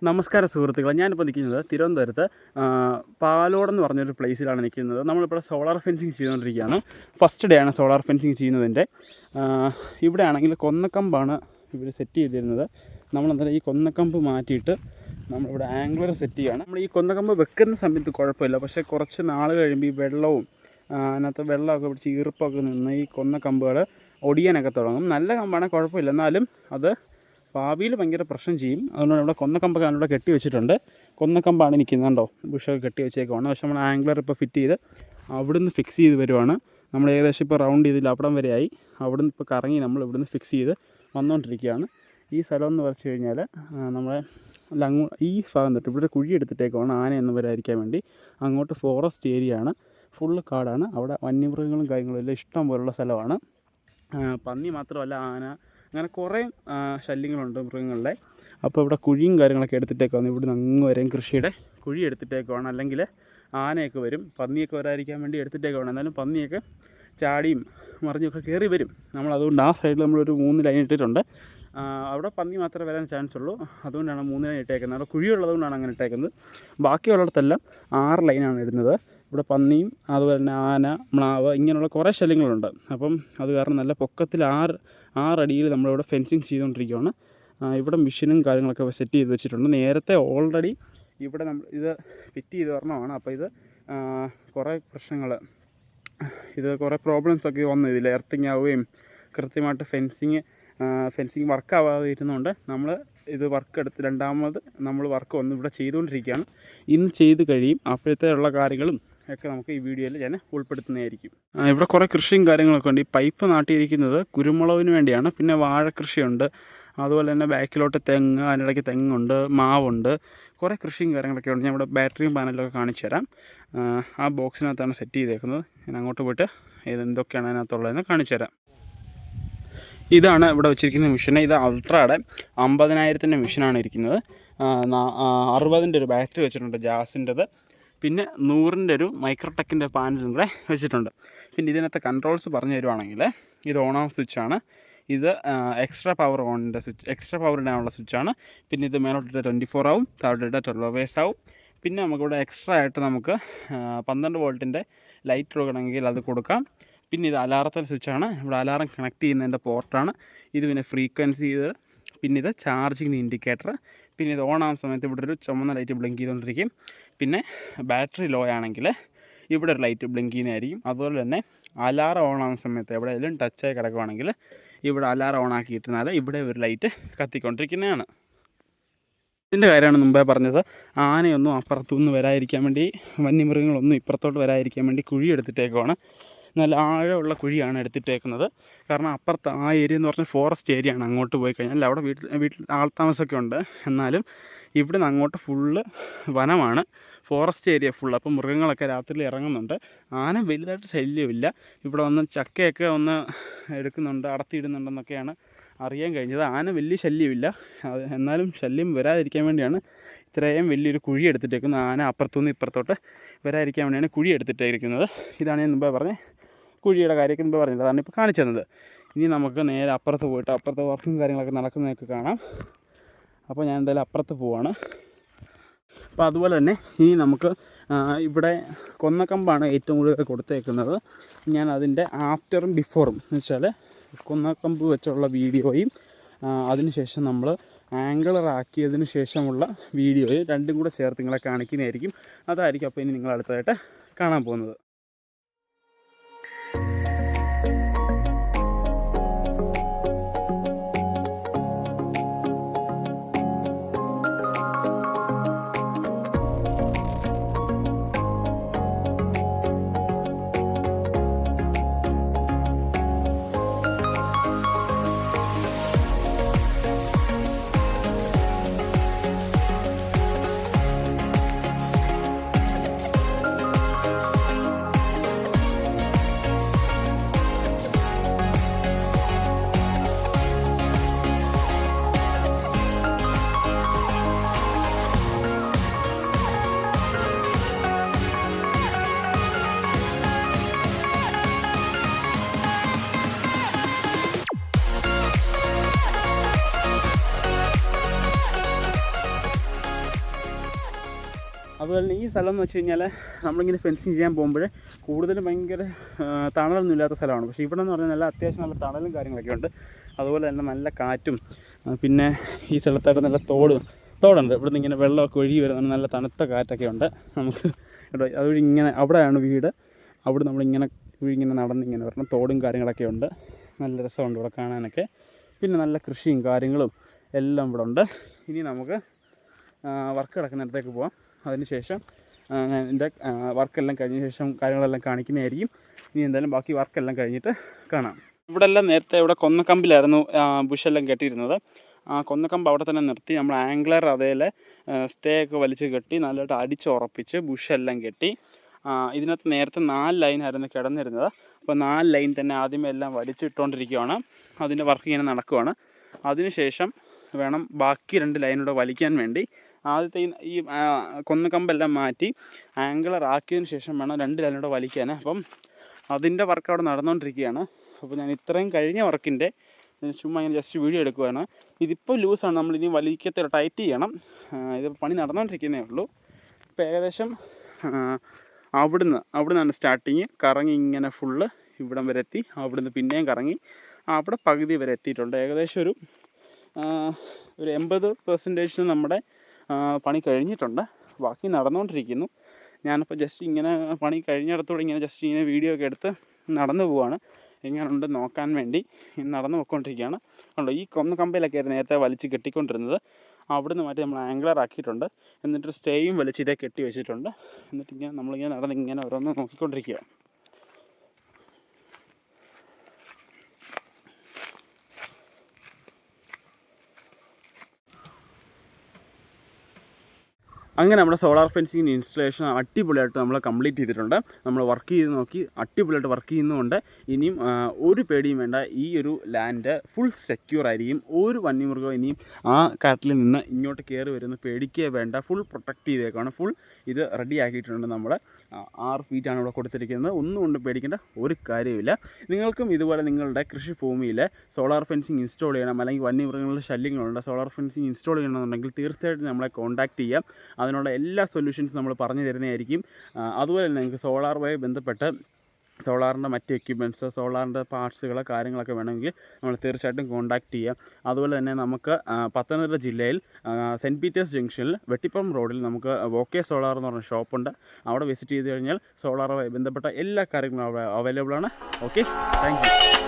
നമസ്കാരം സുഹൃത്തുക്കളെ, ഞാനിപ്പോൾ നിൽക്കുന്നത് തിരുവനന്തപുരത്ത് പാലോടെന്ന് പറഞ്ഞൊരു പ്ലേസിലാണ് നിൽക്കുന്നത്. നമ്മളിപ്പോൾ സോളാർ ഫെൻസിങ് ചെയ്തുകൊണ്ടിരിക്കുകയാണ്. ഫസ്റ്റ് ഡേ ആണ് സോളാർ ഫെൻസിങ് ചെയ്യുന്നതിൻ്റെ. ഇവിടെ ആണെങ്കിൽ കൊന്നക്കമ്പാണ് ഇവർ സെറ്റ് ചെയ്തിരുന്നത്. നമ്മളെന്തായാലും ഈ കൊന്നക്കമ്പ് മാറ്റിയിട്ട് നമ്മളിവിടെ ആംഗ്ലർ സെറ്റ് ചെയ്യുകയാണ്. നമ്മൾ ഈ കൊന്നക്കമ്പ് വെക്കുന്ന സമയത്ത് കുഴപ്പമില്ല, പക്ഷേ കുറച്ച് നാൾ കഴിയുമ്പോൾ ഈ വെള്ളവും അതിനകത്ത് വെള്ളമൊക്കെ പിടിച്ച് ഈർപ്പമൊക്കെ നിന്ന് ഈ കൊന്നക്കമ്പുകൾ ഒടിയാനൊക്കെ തുടങ്ങും. നല്ല കമ്പാണെങ്കിൽ കുഴപ്പമില്ല, എന്നാലും അത് ഭാവിയിൽ ഭയങ്കര പ്രശ്നം ചെയ്യും. അതുകൊണ്ട് ഇവിടെ കൊന്നക്കമ്പൊക്കെ അതിലൂടെ കെട്ടി വെച്ചിട്ടുണ്ട്. കൊന്നക്കമ്പാണ് നിൽക്കുന്നുണ്ടോ, ബുഷൊക്കെ കെട്ടി വെച്ചേക്കുവാണ്. പക്ഷേ നമ്മൾ ആംഗ്ലർ ഇപ്പോൾ ഫിറ്റ് ചെയ്ത് അവിടുന്ന് ഫിക്സ് ചെയ്ത് വരുവാണ്. നമ്മൾ ഏകദേശം ഇപ്പോൾ റൗണ്ട് ചെയ്തില്ല അവിടം വരെയായി. അവിടുന്ന് ഇപ്പോൾ കറങ്ങി നമ്മൾ ഇവിടുന്ന് ഫിക്സ് ചെയ്ത് വന്നുകൊണ്ടിരിക്കുകയാണ്. ഈ സ്ഥലം എന്ന് പറഞ്ഞു കഴിഞ്ഞാൽ നമ്മളെ ഈ ഭാഗം തൊട്ട് ഇവിടെ കുഴി എടുത്തിട്ടേക്കുവാണ് ആനയൊന്നും വരാതിരിക്കാൻ വേണ്ടി. അങ്ങോട്ട് ഫോറസ്റ്റ് ഏരിയ ആണ്, ഫുള്ള് കാടാണ്. അവിടെ വന്യമൃഗങ്ങളും കാര്യങ്ങളും എല്ലാം ഇഷ്ടം പോലുള്ള സ്ഥലമാണ്. പന്നി മാത്രമല്ല, ആന, അങ്ങനെ കുറേ ശല്യങ്ങളുണ്ട് മൃഗങ്ങളുടെ. അപ്പോൾ ഇവിടെ കുഴിയും കാര്യങ്ങളൊക്കെ എടുത്തിട്ടേക്കാണ്. ഇവിടുന്ന് അങ്ങ് വരെയും കൃഷിയുടെ കുഴി എടുത്തിട്ടേക്കുവാണ്. അല്ലെങ്കിൽ ആനയൊക്കെ വരും, പന്നിയൊക്കെ വരാതിരിക്കാൻ വേണ്ടി എടുത്തിട്ടേക്കുവാണ്. എന്നാലും പന്നിയൊക്കെ ചാടിയും മറിഞ്ഞൊക്കെ കയറി വരും. നമ്മളതുകൊണ്ട് ആ സൈഡിൽ നമ്മളൊരു 3 ലൈൻ ഇട്ടിട്ടുണ്ട്. അവിടെ പന്നി മാത്രമേ വരാൻ ചാൻസ് ഉള്ളൂ, അതുകൊണ്ടാണ് 3 ലൈൻ ഇട്ടേക്കുന്നത്. അവിടെ കുഴിയുള്ളതുകൊണ്ടാണ് അങ്ങനെ ഇട്ടേക്കുന്നത്. ബാക്കിയുള്ളിടത്തെല്ലാം 6 ലൈനാണ് ഇടുന്നത്. ഇവിടെ പന്നിയും അതുപോലെ തന്നെ ആന, മ്ലാവ്, ഇങ്ങനെയുള്ള കുറേ ശല്യങ്ങളുണ്ട്. അപ്പം അത് കാരണം നല്ല പൊക്കത്തിൽ 6 അടിയിൽ നമ്മളിവിടെ ഫെൻസിങ് ചെയ്തുകൊണ്ടിരിക്കുകയാണ്. ഇവിടെ മെഷീനും കാര്യങ്ങളൊക്കെ സെറ്റ് ചെയ്ത് വെച്ചിട്ടുണ്ട്. നേരത്തെ ഓൾറെഡി ഇവിടെ നമ്മൾ ഇത് ഫിറ്റ് ചെയ്ത് വരണമാണ്. അപ്പോൾ ഇത് കുറേ പ്രശ്നങ്ങൾ, ഇത് കുറേ പ്രോബ്ലംസൊക്കെ വന്നു. ഇതിൽ എർത്തിങ് ആവുകയും കൃത്യമായിട്ട് ഫെൻസിങ് വർക്കാവാതെ ഇരുന്നുകൊണ്ട് നമ്മൾ ഇത് രണ്ടാമത് നമ്മൾ വർക്ക് വന്ന് ഇവിടെ ചെയ്തുകൊണ്ടിരിക്കുകയാണ്. ഇന്ന് ചെയ്ത് കഴിയും. അപ്പോഴത്തേക്കുള്ള കാര്യങ്ങളും ഒക്കെ നമുക്ക് ഈ വീഡിയോയിൽ ഞാൻ ഉൾപ്പെടുത്തുന്നതായിരിക്കും. ഇവിടെ കുറേ കൃഷിയും കാര്യങ്ങളൊക്കെ ഉണ്ട്. ഈ പൈപ്പ് നാട്ടിയിരിക്കുന്നത് കുരുമുളകിന് വേണ്ടിയാണ്. പിന്നെ വാഴ കൃഷിയുണ്ട്, അതുപോലെ തന്നെ ബാക്കിലോട്ട് തെങ്ങ്, അതിനിടയ്ക്ക് തെങ്ങുണ്ട്, മാവുണ്ട്, കുറേ കൃഷിയും കാര്യങ്ങളൊക്കെ ഉണ്ട്. ഞാൻ ഇവിടെ ബാറ്ററിയും പാനലൊക്കെ കാണിച്ചു തരാം. ആ ബോക്സിനകത്താണ് സെറ്റ് ചെയ്തേക്കുന്നത്. ഞാൻ അങ്ങോട്ട് പോയിട്ട് എന്തൊക്കെയാണ് അതിനകത്തുള്ളതെന്ന് കാണിച്ചു തരാം. ഇതാണ് ഇവിടെ വെച്ചിരിക്കുന്ന മെഷീൻ. ഇത് അൾട്രയുടെ 50,000-ൻ്റെ മെഷീനാണ് ഇരിക്കുന്നത്. 60-ൻ്റെ ഒരു ബാറ്ററി വെച്ചിട്ടുണ്ട്, ജാസിൻ്റെത്. പിന്നെ 100-ൻ്റെ ഒരു മൈക്രോടെക്കിൻ്റെ പാനലും കൂടെ വെച്ചിട്ടുണ്ട്. പിന്നെ ഇതിനകത്ത് കൺട്രോൾസ് പറഞ്ഞു തരുവാണെങ്കിൽ, ഇത് ഓൺ ഓഫ് സ്വിച്ചാണ്. ഇത് എക്സ്ട്രാ പവർ ഇടാനുള്ള സ്വിച്ചാണ്. പിന്നെ ഇത് മേലോട്ടിട്ട് 24 ആവും, താഴോട്ടിട്ട് 12 hours ആവും. പിന്നെ നമുക്കിവിടെ എക്സ്ട്രാ ആയിട്ട് നമുക്ക് 12 വോൾട്ടിൻ്റെ ലൈറ്റ് കൊടുക്കണമെങ്കിൽ അത് കൊടുക്കാം. പിന്നെ ഇത് അലാറത്തിൻ്റെ സ്വിച്ചാണ്. ഇവിടെ അലാറം കണക്ട് ചെയ്യുന്നതിൻ്റെ പോർട്ടാണ് ഇത്. പിന്നെ ഫ്രീക്വൻസി ഇത്. പിന്നെ ഇത് ചാർജിങ് ഇൻഡിക്കേറ്റർ. പിന്നെ ഇത് ഓൺ ആകുന്ന സമയത്ത് ഇവിടെ ഒരു ചുമന്ന ലൈറ്റ് ബ്ലിങ്ക് ചെയ്തുകൊണ്ടിരിക്കും. പിന്നെ ബാറ്ററി ലോ ആണെങ്കിൽ ഇവിടെ ഒരു ലൈറ്റ് ബ്ലിങ്ക് ചെയ്യുന്നതായിരിക്കും. അതുപോലെ തന്നെ അലാറം ഓൺ ആകുന്ന സമയത്ത് എവിടെയെങ്കിലും ടച്ചായി കിടക്കുവാണെങ്കിൽ ഇവിടെ അലാറം ഓൺ ആക്കിയിട്ടിരുന്നാൽ ഇവിടെ ഒരു ലൈറ്റ് കത്തിക്കൊണ്ടിരിക്കുന്നതാണ്. ഇതിൻ്റെ കാര്യമാണ് മുമ്പേ പറഞ്ഞത്. ആനയൊന്നും അപ്പുറത്തുനിന്ന് വരാതിരിക്കാൻ വേണ്ടി, വന്യമൃഗങ്ങളൊന്നും ഇപ്പുറത്തോട്ട് വരാതിരിക്കാൻ വേണ്ടി കുഴി എടുത്തിട്ടേക്കുവാണ്. നല്ല ആഴമുള്ള കുഴിയാണ് എടുത്തിട്ടേക്കുന്നത്. കാരണം അപ്പുറത്ത് ആ ഏരിയ എന്ന് പറഞ്ഞാൽ ഫോറസ്റ്റ് ഏരിയ ആണ്. അങ്ങോട്ട് പോയി കഴിഞ്ഞാൽ അവിടെ വീട്ടിൽ ആൾത്താമസമൊക്കെ ഉണ്ട്. എന്നാലും ഇവിടെ നിന്ന് അങ്ങോട്ട് ഫുള്ള് വനമാണ്, ഫോറസ്റ്റ് ഏരിയ ഫുള്ള്. അപ്പം മൃഗങ്ങളൊക്കെ രാത്രിയിൽ ഇറങ്ങുന്നുണ്ട്. ആന വലുതായിട്ട് ശല്യമില്ല. ഇവിടെ വന്ന് ചക്കയൊക്കെ ഒന്ന് എടുക്കുന്നുണ്ട്, അടത്തിയിടുന്നുണ്ടെന്നൊക്കെയാണ് അറിയാൻ കഴിഞ്ഞത്. ആന വലിയ ശല്യമില്ല. എന്നാലും ശല്യം വരാതിരിക്കാൻ വേണ്ടിയാണ് ഇത്രയും വലിയൊരു കുഴി എടുത്തിട്ടേക്കുന്നത്. ആന അപ്പുറത്തുനിന്ന് ഇപ്പുറത്തോട്ട് വരാതിരിക്കാൻ വേണ്ടിയാണ് കുഴി എടുത്തിട്ടേക്കുന്നത്. ഇതാണ് ഞാൻ മുമ്പേ പറഞ്ഞത്, കുഴിയുടെ കാര്യമൊക്കെ മുമ്പേ പറഞ്ഞത്. അതാണ് ഇപ്പോൾ കാണിച്ചു തന്നത്. ഇനി നമുക്ക് നേരെ അപ്പുറത്ത് പോയിട്ട് അപ്പുറത്തെ വർക്കും കാര്യങ്ങളൊക്കെ നടക്കുന്നതൊക്കെ കാണാം. അപ്പോൾ ഞാൻ എന്തായാലും അപ്പുറത്ത് പോവാണ്. അപ്പോൾ അതുപോലെ തന്നെ ഇനി നമുക്ക് ഇവിടെ കൊന്നക്കമ്പാണ് ഏറ്റവും കൂടുതൽ കൊടുത്തേക്കുന്നത്. ഞാൻ അതിൻ്റെ ആഫ്റ്ററും ബിഫോറും എന്ന് വെച്ചാൽ കൊന്നക്കമ്പ് വെച്ചുള്ള വീഡിയോയും അതിനുശേഷം നമ്മൾ ആംഗിളർ ആക്കിയതിന് ശേഷമുള്ള വീഡിയോയും രണ്ടും കൂടെ ചേർത്ത് നിങ്ങളെ കാണിക്കുന്നതായിരിക്കും. അതായിരിക്കും അപ്പോൾ ഇനി നിങ്ങൾ അടുത്തതായിട്ട് കാണാൻ പോകുന്നത്. അതുപോലെ തന്നെ ഈ സ്ഥലം എന്ന് വെച്ച് കഴിഞ്ഞാൽ നമ്മളിങ്ങനെ ഫെൻസിങ് ചെയ്യാൻ പോകുമ്പോൾ കൂടുതലും ഭയങ്കര തണലൊന്നും ഇല്ലാത്ത സ്ഥലമാണ്. പക്ഷേ ഇവിടെ എന്ന് പറഞ്ഞാൽ നല്ല അത്യാവശ്യം നല്ല തണലും കാര്യങ്ങളൊക്കെ ഉണ്ട്. അതുപോലെ തന്നെ നല്ല കാറ്റും പിന്നെ ഈ സ്ഥലത്തായിട്ട് നല്ല തോടുണ്ട്. ഇവിടുന്ന് ഇങ്ങനെ വെള്ളമൊക്കെ ഒഴുകി വരുന്ന നല്ല തണുത്ത കാറ്റൊക്കെ ഉണ്ട് നമുക്ക്. അതുവഴി ഇങ്ങനെ അവിടെയാണ് വീട്. അവിടെ നമ്മളിങ്ങനെ ഇങ്ങനെ നടന്നിങ്ങനെ വരണം. തോടും കാര്യങ്ങളൊക്കെ ഉണ്ട്. നല്ല രസമുണ്ട് ഇവിടെ കാണാനൊക്കെ. പിന്നെ നല്ല കൃഷിയും കാര്യങ്ങളും എല്ലാം ഇവിടെ ഉണ്ട്. ഇനി നമുക്ക് വർക്ക് കിടക്കുന്നിടത്തേക്ക് പോവാം. അതിനുശേഷം ഞാൻ എൻ്റെ വർക്കെല്ലാം കഴിഞ്ഞ ശേഷം കാര്യങ്ങളെല്ലാം കാണിക്കുന്നതായിരിക്കും. ഇനി എന്തായാലും ബാക്കി വർക്കെല്ലാം കഴിഞ്ഞിട്ട് കാണാം. ഇവിടെ എല്ലാം നേരത്തെ ഇവിടെ കൊന്നക്കമ്പിലായിരുന്നു ബുഷെല്ലാം കെട്ടിയിരുന്നത്. കൊന്നക്കമ്പ് അവിടെ തന്നെ നിർത്തി നമ്മൾ ആംഗ്ലർ അതേലെ സ്റ്റേ ഒക്കെ വലിച്ച് കെട്ടി നല്ലതായിട്ട് അടിച്ചുറപ്പിച്ച് ബുഷെല്ലാം കെട്ടി. ഇതിനകത്ത് നേരത്തെ 4 ലൈനായിരുന്നു കിടന്നിരുന്നത്. അപ്പോൾ 4 ലൈൻ തന്നെ ആദ്യമേ എല്ലാം വലിച്ചിട്ടുകൊണ്ടിരിക്കുകയാണ്. അതിൻ്റെ വർക്ക് ഇങ്ങനെ നടക്കുകയാണ്. അതിനുശേഷം വേണം ബാക്കി 2 ലൈനൂടെ വലിക്കാൻ വേണ്ടി. ആദ്യത്തെ ഈ കൊന്നക്കമ്പെല്ലാം മാറ്റി ആംഗിളർ ആക്കിയതിന് ശേഷം വേണം 2 ലൈനൂടെ വലിക്കാൻ. അപ്പം അതിൻ്റെ വർക്ക് അവിടെ നടന്നുകൊണ്ടിരിക്കുകയാണ്. അപ്പോൾ ഞാൻ ഇത്രയും കഴിഞ്ഞ വർക്കിൻ്റെ ചുമ്മാ ഇങ്ങനെ ജസ്റ്റ് വീഡിയോ എടുക്കുകയാണ്. ഇതിപ്പോൾ ലൂസാണ്, നമ്മളിനി വലിക്കത്തില്ല, ടൈറ്റ് ചെയ്യണം. ഇത് പണി നടന്നുകൊണ്ടിരിക്കുന്നേ ഉള്ളൂ. ഇപ്പോൾ ഏകദേശം അവിടുന്നാണ് സ്റ്റാർട്ടിങ്. കറങ്ങി ഇങ്ങനെ ഫുള്ള് ഇവിടം വരെ എത്തി. അവിടുന്ന് പിന്നെയും കറങ്ങി അവിടെ പകുതി വരെ എത്തിയിട്ടുണ്ട്. ഏകദേശം ഒരു 80% നമ്മുടെ പണി കഴിഞ്ഞിട്ടുണ്ട്. ബാക്കി നടന്നുകൊണ്ടിരിക്കുന്നു. ഞാനിപ്പോൾ ജസ്റ്റ് ഇങ്ങനെ പണി കഴിഞ്ഞിടത്തൂടെ ഇങ്ങനെ ജസ്റ്റ് ഇങ്ങനെ വീഡിയോ ഒക്കെ എടുത്ത് നടന്നു പോവാണ്. എങ്ങനെയുണ്ട് നോക്കാൻ വേണ്ടി നടന്നു പോയിക്കൊണ്ടിരിക്കുകയാണ്. ഉണ്ടോ ഈ കൊന്നക്കമ്പയിലൊക്കെ ആയിരുന്നു നേരത്തെ വലിച്ച് കെട്ടിക്കൊണ്ടിരുന്നത്. അവിടുന്ന് മാറ്റി നമ്മൾ ആംഗ്ലർ ആക്കിയിട്ടുണ്ട്. എന്നിട്ട് സ്റ്റേയും വലിച്ച് ഇതേ കെട്ടി വെച്ചിട്ടുണ്ട്. എന്നിട്ട് ഇങ്ങനെ നമ്മളിങ്ങനെ നടന്ന് ഇങ്ങനെ ഓരോന്ന് നോക്കിക്കൊണ്ടിരിക്കുക. അങ്ങനെ നമ്മുടെ സോളാർ ഫെൻസിങ്ങിൻ്റെ ഇൻസ്റ്റലേഷൻ അടിപൊളിയായിട്ട് നമ്മൾ കംപ്ലീറ്റ് ചെയ്തിട്ടുണ്ട്. നമ്മൾ വർക്ക് ചെയ്ത് നോക്കി അടിപൊളിയായിട്ട് വർക്ക് ചെയ്യുന്നുമുണ്ട്. ഇനിയും ഒരു പേടിയും വേണ്ട. ഈ ഒരു ലാൻഡ് ഫുൾ സെക്യൂർ ആയിരിക്കും. ഒരു വന്യമൃഗവും ഇനിയും ആ കാട്ടിൽ നിന്ന് ഇങ്ങോട്ട് കയറി വരുന്ന പേടിക്കേ വേണ്ട. ഫുൾ പ്രൊട്ടക്റ്റ് ചെയ്തേക്കാണ്. ഫുൾ ഇത് റെഡി ആക്കിയിട്ടുണ്ട്. നമ്മൾ 6 ഫീറ്റാണ് ഇവിടെ കൊടുത്തിരിക്കുന്നത്. ഒന്നും കൊണ്ട് പേടിക്കേണ്ട ഒരു കാര്യമില്ല. നിങ്ങൾക്കും ഇതുപോലെ നിങ്ങളുടെ കൃഷി ഭൂമിയിൽ സോളാർ ഫെൻസിങ് ഇൻസ്റ്റാൾ ചെയ്യണം, അല്ലെങ്കിൽ വന്യമൃഗങ്ങളുടെ ശല്യങ്ങളുണ്ട്, സോളാർ ഫെൻസിങ് ഇൻസ്റ്റാൾ ചെയ്യണമെന്നുണ്ടെങ്കിൽ തീർച്ചയായിട്ടും നമ്മളെ കോൺടാക്റ്റ് ചെയ്യാം. അതിനുള്ള എല്ലാ സൊല്യൂഷൻസും നമ്മൾ പറഞ്ഞു തരുന്നതായിരിക്കും. അതുപോലെ തന്നെ നിങ്ങൾക്ക് സോളാറുമായി ബന്ധപ്പെട്ട് സോളാറിൻ്റെ മറ്റ് എക്യുപ്മെൻറ്റ്സ്, സോളാറിൻ്റെ പാർട്സുകൾ കാര്യങ്ങളൊക്കെ വേണമെങ്കിൽ നമ്മൾ തീർച്ചയായിട്ടും കോൺടാക്റ്റ് ചെയ്യാം. അതുപോലെ തന്നെ നമുക്ക് പത്തനംതിട്ട ജില്ലയിൽ സെൻറ്റ് പീറ്റേഴ്സ് ജംഗ്ഷനിൽ വെട്ടിപ്പുറം റോഡിൽ നമുക്ക് ഓക്കെ സോളാർ എന്ന് പറഞ്ഞ ഷോപ്പുണ്ട്. അവിടെ വിസിറ്റ് ചെയ്ത് കഴിഞ്ഞാൽ സോളാറുമായി ബന്ധപ്പെട്ട എല്ലാ കാര്യങ്ങളും അവൈലബിൾ ആണ്. Okay, thank you.